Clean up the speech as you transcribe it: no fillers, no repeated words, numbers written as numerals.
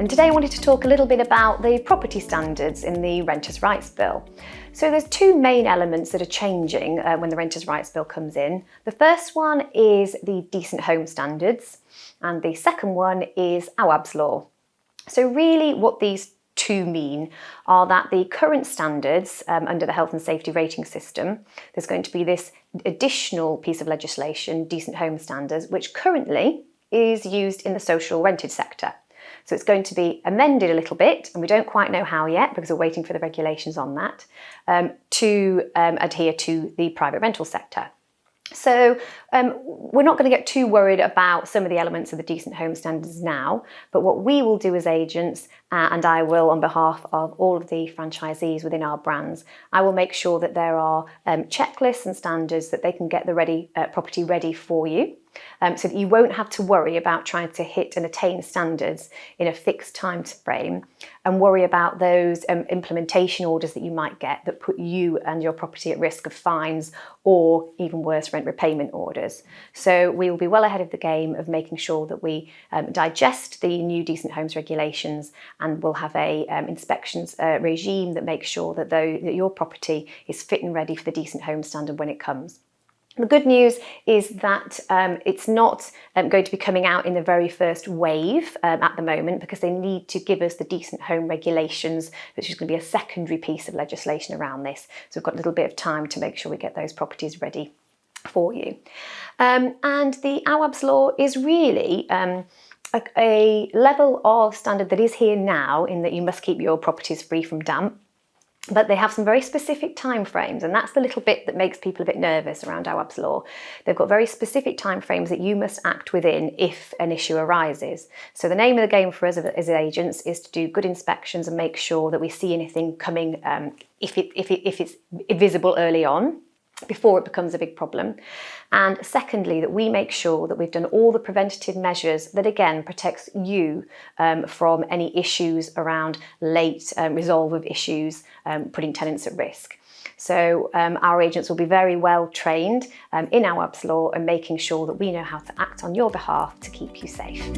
and today I wanted to talk a little bit about the property standards in the Renters' Rights Bill. So there's two main elements that are changing when the Renters' Rights Bill comes in. The first one is the Decent Home Standards, and the second one is Awaab's Law. So really what these two mean are that the current standards under the health and safety rating system, there's going to be this additional piece of legislation, Decent Home Standards, which currently is used in the social rented sector. So it's going to be amended a little bit, and we don't quite know how yet because we're waiting for the regulations on that, to adhere to the private rental sector. So we're not going to get too worried about some of the elements of the Decent Home Standards now, but what we will do as agents, and I will on behalf of all of the franchisees within our brands, I will make sure that there are checklists and standards that they can get the property ready for you. So that you won't have to worry about trying to hit and attain standards in a fixed time frame and worry about those implementation orders that you might get that put you and your property at risk of fines or even worse, rent repayment orders. So we will be well ahead of the game of making sure that we digest the new Decent Homes regulations, and we'll have a inspections regime that makes sure that your property is fit and ready for the Decent Home Standard when it comes. The good news is that it's not going to be coming out in the very first wave at the moment, because they need to give us the Decent Home regulations, which is going to be a secondary piece of legislation around this. So we've got a little bit of time to make sure we get those properties ready for you. And the Awaab's Law is really a level of standard that is here now, in that you must keep your properties free from damp. But they have some very specific timeframes, and that's the little bit that makes people a bit nervous around Awaab's Law. They've got very specific timeframes that you must act within if an issue arises. So the name of the game for us as agents is to do good inspections and make sure that we see anything coming if it's visible early on, before it becomes a big problem. And secondly, that we make sure that we've done all the preventative measures that again protects you from any issues around late resolve of issues, putting tenants at risk. So our agents will be very well trained in Awaab's Law and making sure that we know how to act on your behalf to keep you safe.